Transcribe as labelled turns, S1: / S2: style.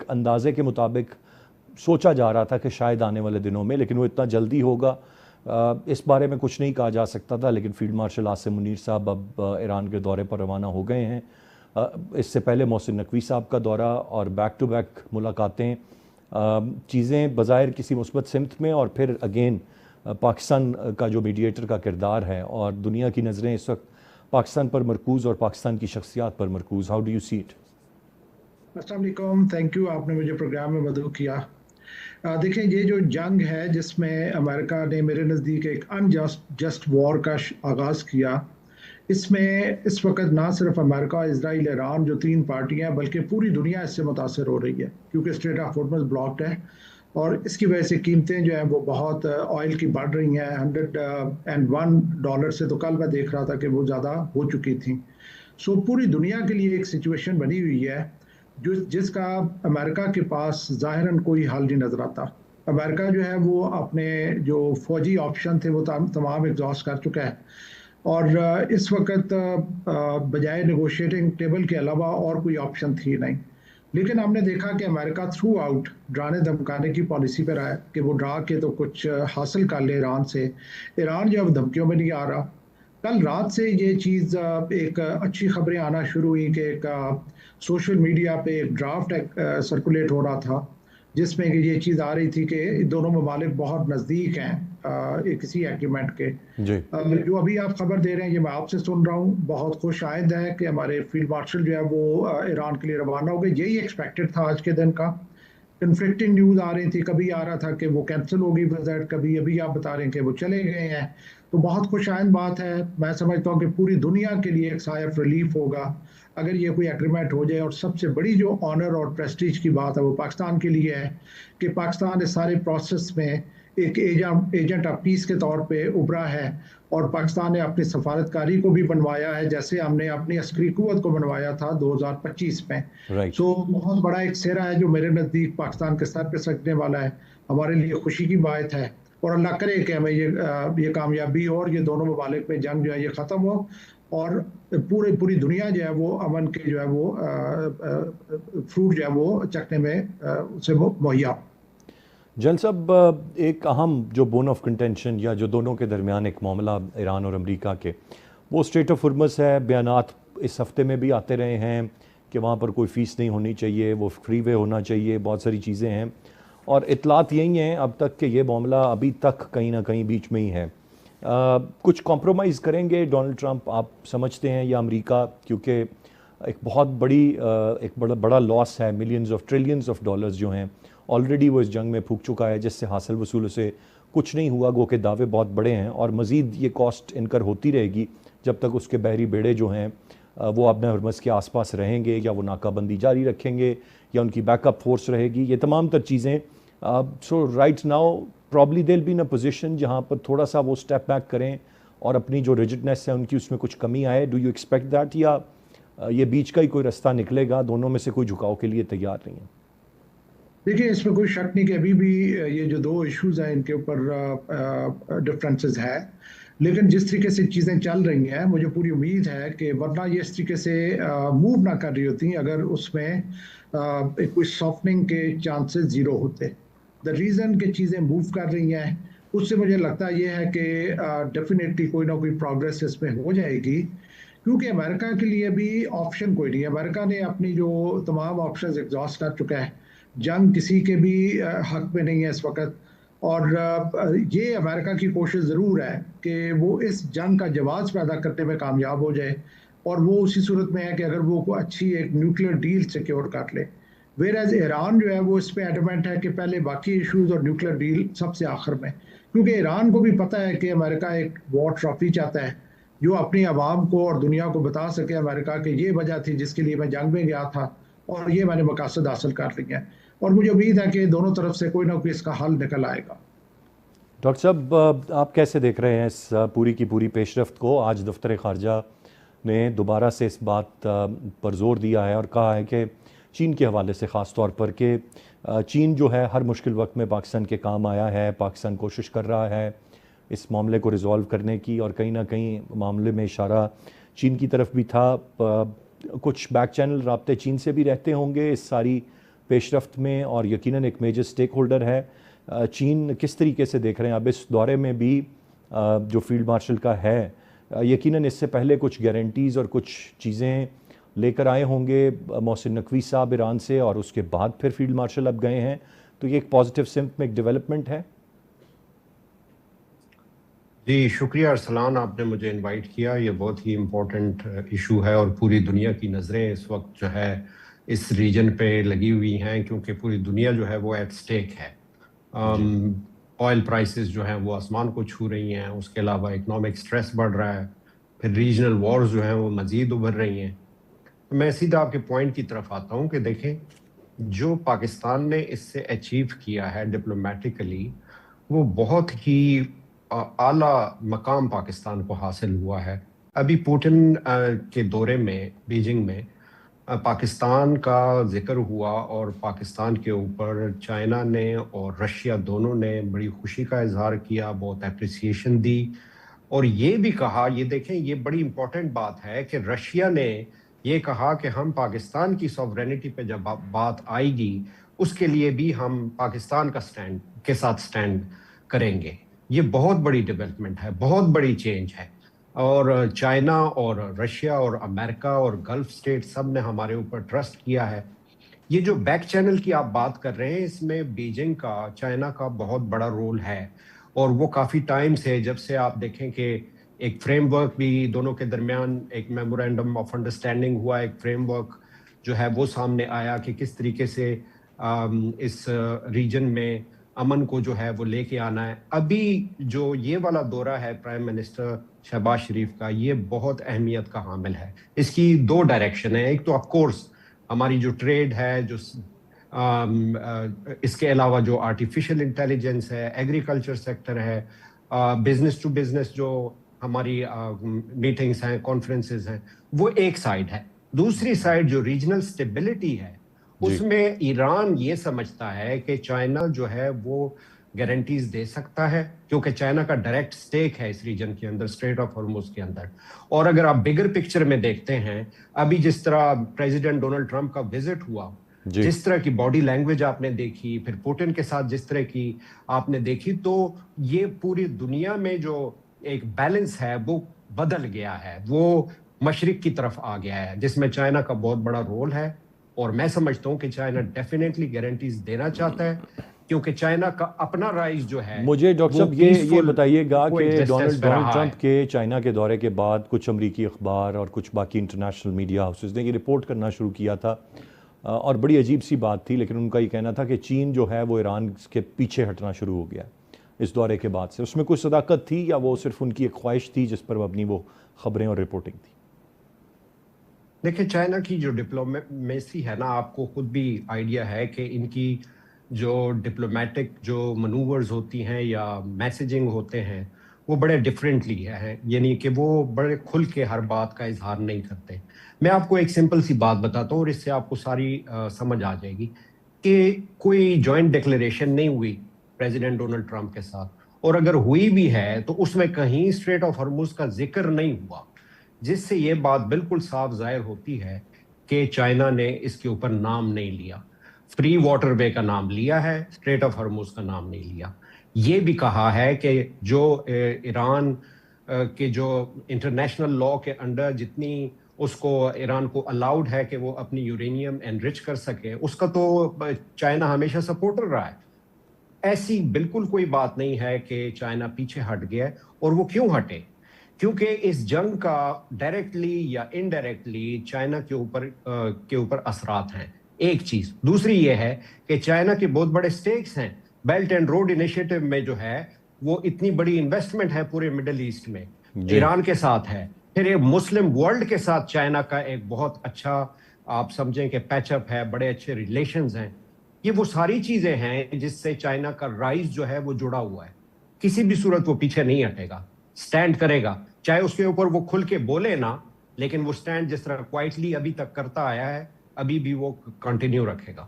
S1: اندازے کے مطابق سوچا جا رہا تھا کہ شاید آنے والے دنوں میں، لیکن وہ اتنا جلدی ہوگا اس بارے میں کچھ نہیں کہا جا سکتا تھا. لیکن فیلڈ مارشل عاصم منیر صاحب اب ایران کے دورے پر روانہ ہو گئے ہیں. اس سے پہلے محسن نقوی صاحب کا دورہ اور بیک ٹو بیک ملاقاتیں، چیزیں بظاہر کسی مثبت سمت میں، اور پھر اگین پاکستان کا جو میڈیٹر کا کردار ہے اور دنیا کی نظریں اس وقت پاکستان پر مرکوز اور پاکستان کی شخصیات پر مرکوز. How do you see it?
S2: السلام علیکم، تھینک یو، آپ نے مجھے پروگرام میں مدعو کیا. دیکھیں، یہ جو جنگ ہے جس میں امریکہ نے میرے نزدیک ایک جسٹ وار کا آغاز کیا، اس میں اس وقت نہ صرف امریکہ، اسرائیل، ایران جو 3 پارٹیاں ہیں، بلکہ پوری دنیا اس سے متاثر ہو رہی ہے، کیونکہ اسٹریٹ آف ہارمز بلاکڈ ہے اور اس کی وجہ سے قیمتیں جو ہیں وہ بہت آئل کی بڑھ رہی ہیں. $101 سے تو کل میں دیکھ رہا تھا کہ وہ زیادہ ہو چکی تھیں. سو پوری دنیا کے لیے ایک سچویشن بنی ہوئی ہے جس کا امریکہ کے پاس ظاہراً کوئی حل نہیں نظر آتا. امریکہ جو ہے وہ اپنے جو فوجی آپشن تھے وہ تمام ایگزاسٹ کر چکا ہے، اور اس وقت بجائے نیگوشیٹنگ ٹیبل کے علاوہ اور کوئی آپشن تھی نہیں. لیکن ہم نے دیکھا کہ امریکہ تھرو آؤٹ ڈرانے دھمکانے کی پالیسی پر ہے کہ وہ ڈرا کے تو کچھ حاصل کر لے ایران سے. ایران جو اب دھمکیوں میں نہیں آ رہا. کل رات سے یہ چیز ایک اچھی خبریں آنا شروع ہوئی کہ ایک سوشل میڈیا پہ ایک ڈرافٹ سرکولیٹ ہو رہا تھا جس میں کہ یہ چیز آ رہی تھی کہ دونوں ممالک بہت نزدیک ہیں کسی ایگریمنٹ کے. جو ابھی آپ خبر دے رہے ہیں یہ میں آپ سے سن رہا ہوں. بہت خوش آئند ہے کہ ہمارے فیلڈ مارشل جو ہے وہ ایران کے لیے روانہ ہو گئے. یہی ایکسپیکٹڈ تھا آج کے دن کا. کنفلکٹنگ نیوز آ رہی تھی، کبھی آ رہا تھا کہ وہ کینسل ہوگی وزٹ، کبھی ابھی آپ بتا رہے ہیں کہ وہ چلے گئے ہیں. تو بہت خوش آئند بات ہے. میں سمجھتا ہوں کہ پوری دنیا کے لیے ایک سائے آف ریلیف ہوگا اگر یہ کوئی ایگریمنٹ ہو جائے. اور سب سے بڑی جو آنر اور پریسٹیج کی بات ہے وہ پاکستان کے لیے ہے کہ پاکستان اس سارے پروسیس میں ایک ایجنٹ آف پیس کے طور پہ ابھرا ہے، اور پاکستان نے اپنی سفارتکاری کو بھی بنوایا ہے جیسے ہم نے اپنی عسکری قوت کو بنوایا تھا 2025 میں. سو بہت بڑا ایک سہرا ہے جو میرے نزدیک پاکستان کے سر پہ سجنے والا ہے. ہمارے لیے خوشی کی بات ہے، اور اللہ کرے کہ ہمیں یہ کامیابی ہو اور یہ دونوں ممالک میں جنگ جو ہے یہ ختم ہو اور پوری دنیا جو ہے وہ امن کے جو ہے وہ فروٹ جو ہے وہ چکنے میں اسے مہیا.
S1: جن صاحب، ایک اہم جو بون آف کنٹینشن یا جو دونوں کے درمیان ایک معاملہ ایران اور امریکہ کے، وہ اسٹریٹ آف ہرمز ہے. بیانات اس ہفتے میں بھی آتے رہے ہیں کہ وہاں پر کوئی فیس نہیں ہونی چاہیے، وہ فری وے ہونا چاہیے، بہت ساری چیزیں ہیں، اور اطلاعات یہی ہیں اب تک کہ یہ معاملہ ابھی تک کہیں نہ کہیں بیچ میں ہی ہے. کچھ کمپرومائز کریں گے ڈونلڈ ٹرمپ، آپ سمجھتے ہیں، یا امریکہ؟ کیونکہ ایک بہت بڑا لاس ہے، millions of trillions of dollars جو ہیں آلریڈی وہ اس جنگ میں پھونک چکا ہے، جس سے حاصل وصول سے کچھ نہیں ہوا. گو کہ دعوے بہت بڑے ہیں اور مزید یہ کاسٹ انکر ہوتی رہے گی جب تک اس کے بحری بیڑے جو ہیں وہ اپنے ہرمز کے آس پاس رہیں گے، یا وہ ناکہ بندی جاری رکھیں گے، یا ان کی بیک اپ فورس رہے گی. یہ تمام تر چیزیں so right now probably they will be in a position جہاں پر تھوڑا سا وہ اسٹیپ بیک کریں اور اپنی جو ریجڈنیس ہے ان کی اس میں کچھ کمی آئے. ڈو یو ایکسپیکٹ دیٹ، یا یہ بیچ کا ہی کوئی رستہ نکلے گا، دونوں میں سے کوئی جھکاؤ کے لیے تیار نہیں ہے؟
S2: دیکھیں، اس میں کوئی شک نہیں کہ ابھی بھی یہ جو 2 ایشوز ہیں ان کے اوپر ڈفرینسز ہے، لیکن جس طریقے سے چیزیں چل رہی ہیں مجھے پوری امید ہے کہ ورنہ یہ اس طریقے سے موو نہ کر رہی ہوتی اگر اس میں کوئی سافٹننگ کے چانسز زیرو ہوتے. دا ریزن کہ چیزیں موو کر رہی ہیں اس سے مجھے لگتا یہ ہے کہ ڈیفینیٹلی کوئی نہ کوئی پروگریس اس میں ہو جائے گی، کیونکہ امریکہ کے لیے بھی آپشن کوئی نہیں ہے. امریکہ نے اپنی جو تمام آپشنز ایگزاسٹ کر چکا ہے. جنگ کسی کے بھی حق میں نہیں ہے اس وقت، اور یہ امریکہ کی کوشش ضرور ہے کہ وہ اس جنگ کا جواز پیدا کرنے میں کامیاب ہو جائے، اور وہ اسی صورت میں ہے کہ اگر وہ اچھی ایک نیوکلیئر ڈیل سیکیور کر لے. ویئر ایران جو ہے وہ اس پہ ایڈمنٹ ہے کہ پہلے باقی ایشوز اور نیوکلیئر ڈیل سب سے آخر میں، کیونکہ ایران کو بھی پتہ ہے کہ امریکہ ایک وار ٹرافی چاہتا ہے جو اپنی عوام کو اور دنیا کو بتا سکے امریکہ کہ یہ وجہ تھی جس کے لیے میں جنگ میں گیا تھا اور یہ میں نے مقاصد حاصل کر لی ہیں. اور مجھے امید ہے کہ دونوں طرف سے کوئی نہ کوئی اس کا حل نکل آئے گا.
S1: ڈاکٹر صاحب، آپ کیسے دیکھ رہے ہیں اس پوری کی پوری پیش رفت کو؟ آج دفتر خارجہ نے دوبارہ سے اس بات پر زور دیا ہے اور کہا ہے کہ چین کے حوالے سے خاص طور پر کہ چین جو ہے ہر مشکل وقت میں پاکستان کے کام آیا ہے، پاکستان کوشش کر رہا ہے اس معاملے کو ریزالو کرنے کی، اور کہیں نہ کہیں معاملے میں اشارہ چین کی طرف بھی تھا. کچھ بیک چینل رابطے چین سے بھی رہتے ہوں گے اس ساری پیش رفت میں اور یقیناً ایک میجر سٹیک ہولڈر ہے. چین کس طریقے سے دیکھ رہے ہیں اب اس دورے میں بھی جو فیلڈ مارشل کا ہے؟ یقیناً اس سے پہلے کچھ گارنٹیز اور کچھ چیزیں لے کر آئے ہوں گے محسن نقوی صاحب ایران سے، اور اس کے بعد پھر فیلڈ مارشل اب گئے ہیں، تو یہ ایک پازیٹیو سمت میں ایک ڈیولپمنٹ ہے.
S3: جی شکریہ ارسلان، آپ نے مجھے انوائٹ کیا. یہ بہت ہی امپورٹنٹ ایشو ہے اور پوری دنیا کی نظریں اس وقت جو ہے اس ریجن پہ لگی ہوئی ہیں، کیونکہ پوری دنیا جو ہے وہ ایٹ سٹیک ہے. آئل پرائسز جو ہیں وہ آسمان کو چھو رہی ہیں، اس کے علاوہ اکنامک سٹریس بڑھ رہا ہے، پھر ریجنل وارز جو ہیں وہ مزید ابھر رہی ہیں. میں سیدھا آپ کے پوائنٹ کی طرف آتا ہوں کہ دیکھیں جو پاکستان نے اس سے اچیو کیا ہے ڈپلومیٹیکلی، وہ بہت ہی اعلیٰ مقام پاکستان کو حاصل ہوا ہے. ابھی پوٹن کے دورے میں بیجنگ میں پاکستان کا ذکر ہوا اور پاکستان کے اوپر چائنا نے اور رشیا دونوں نے بڑی خوشی کا اظہار کیا، بہت اپریسیشن دی، اور یہ بھی کہا، یہ دیکھیں یہ بڑی امپورٹنٹ بات ہے کہ رشیا نے یہ کہا کہ ہم پاکستان کی سوورینٹی پہ جب بات آئے گی اس کے لیے بھی ہم پاکستان کا سٹینڈ کے ساتھ سٹینڈ کریں گے. یہ بہت بڑی ڈیولپمنٹ ہے، بہت بڑی چینج ہے. اور چائنا اور رشیا اور امریکہ اور گلف سٹیٹ سب نے ہمارے اوپر ٹرسٹ کیا ہے. یہ جو بیک چینل کی آپ بات کر رہے ہیں، اس میں بیجنگ کا، چائنا کا بہت بڑا رول ہے. اور وہ کافی ٹائم سے، جب سے آپ دیکھیں کہ ایک فریم ورک بھی دونوں کے درمیان ایک میمورینڈم آف انڈرسٹینڈنگ ہوا، ایک فریم ورک جو ہے وہ سامنے آیا کہ کس طریقے سے اس ریجن میں امن کو جو ہے وہ لے کے آنا ہے. ابھی جو یہ والا دورہ ہے پرائم منسٹر شہباز شریف کا، یہ بہت اہمیت کا حامل ہے. اس کی دو ڈائریکشن ہیں. ایک تو آف کورس ہماری جو ٹریڈ ہے، جو اس کے علاوہ جو آرٹیفیشل انٹیلیجنس ہے، ایگریکلچر سیکٹر ہے، بزنس ٹو بزنس جو ہماری میٹنگز ہیں، کانفرنسز ہیں، وہ ایک سائڈ ہے. دوسری سائڈ جو ریجنل سٹیبلٹی ہے، اس میں ایران یہ سمجھتا ہے کہ چائنا جو ہے وہ گارنٹیز دے سکتا ہے، کیونکہ چائنا کا ڈائریکٹ سٹیک ہے اس ریجن کے اندر، اسٹریٹ آف ہارموز کے اندر. اور اگر آپ بگر پکچر میں دیکھتے ہیں، ابھی جس طرح پریزیڈنٹ ڈونلڈ ٹرمپ کا وزٹ ہوا، جس طرح کی باڈی لینگویج آپ نے دیکھی، پھر پوٹن کے ساتھ جس طرح کی آپ نے دیکھی، تو یہ پوری دنیا میں جو ایک بیلنس ہے وہ بدل گیا ہے، وہ مشرق کی طرف آ گیا ہے، جس میں چائنا کا بہت بڑا رول ہے. اور میں سمجھتا ہوں کہ چائنا ڈیفینیٹلی گارنٹیز دینا چاہتا ہے، کیونکہ چائنا کا اپنا رائز جو ہے.
S1: مجھے ڈاکٹر صاحب یہ بتائیے گا کہ ڈونلڈ ٹرمپ کے چائنا کے دورے کے بعد کچھ امریکی اخبار اور کچھ باقی انٹرنیشنل میڈیا ہاؤسز نے یہ رپورٹ کرنا شروع کیا تھا، اور بڑی عجیب سی بات تھی، لیکن ان کا یہ کہنا تھا کہ چین جو ہے وہ ایران کے پیچھے ہٹنا شروع ہو گیا اس دورے کے بعد سے. اس میں کوئی صداقت تھی یا وہ صرف ان کی ایک خواہش تھی جس پر مبنی وہ خبریں اور رپورٹنگ تھی؟
S3: دیکھیں چائنا کی جو ڈپلومیسی ہے نا، آپ کو خود بھی آئیڈیا ہے کہ ان کی جو ڈپلومیٹک جو منورز ہوتی ہیں یا میسیجنگ ہوتے ہیں، وہ بڑے ڈیفرنٹلی ہیں، یعنی کہ وہ بڑے کھل کے ہر بات کا اظہار نہیں کرتے. میں آپ کو ایک سمپل سی بات بتاتا ہوں اور اس سے آپ کو ساری سمجھ آ جائے گی کہ کوئی جوائنٹ ڈکلیریشن نہیں ہوئی پریزیڈنٹ ڈونلڈ ٹرمپ کے ساتھ، اور اگر ہوئی بھی ہے تو اس میں کہیں اسٹریٹ آف ہارموز کا ذکر نہیں ہوا، جس سے یہ بات بالکل صاف ظاہر ہوتی ہے کہ چائنا نے اس کے اوپر نام نہیں لیا. فری واٹر وے کا نام لیا ہے، اسٹریٹ آف ہارموز کا نام نہیں لیا. یہ بھی کہا ہے کہ جو ایران کے جو انٹرنیشنل لاء کے انڈر جتنی اس کو ایران کو الاؤڈ ہے کہ وہ اپنی یورینیم انرچ کر سکے، اس کا تو چائنا ہمیشہ سپورٹر رہا ہے. ایسی بالکل کوئی بات نہیں ہے کہ چائنا پیچھے ہٹ گیا. اور وہ کیوں ہٹے؟ کیونکہ اس جنگ کا ڈائریکٹلی یا انڈائریکٹلی چائنا کے اوپر اثرات ہیں، ایک چیز. دوسری یہ ہے کہ چائنا کے بہت بڑے سٹیکس ہیں بیلٹ اینڈ روڈ انیشیٹو میں، جو ہے وہ اتنی بڑی انویسٹمنٹ ہے پورے مڈل ایسٹ میں، ایران کے ساتھ ہے. پھر ایک مسلم ورلڈ کے ساتھ چائنا کا ایک بہت اچھا، آپ سمجھیں کہ پیچ اپ ہے، بڑے اچھے ریلیشنز ہیں. یہ وہ ساری چیزیں ہیں جس سے چائنا کا رائز جو ہے وہ جڑا ہوا ہے. کسی بھی صورت وہ پیچھے نہیں ہٹے گا، سٹینڈ کرے گا، چاہے اس کے اوپر وہ کھل کے بولے نا، لیکن وہ سٹینڈ جس طرح کوائٹلی ابھی تک کرتا آیا ہے، ابھی بھی وہ کنٹینیو رکھے گا.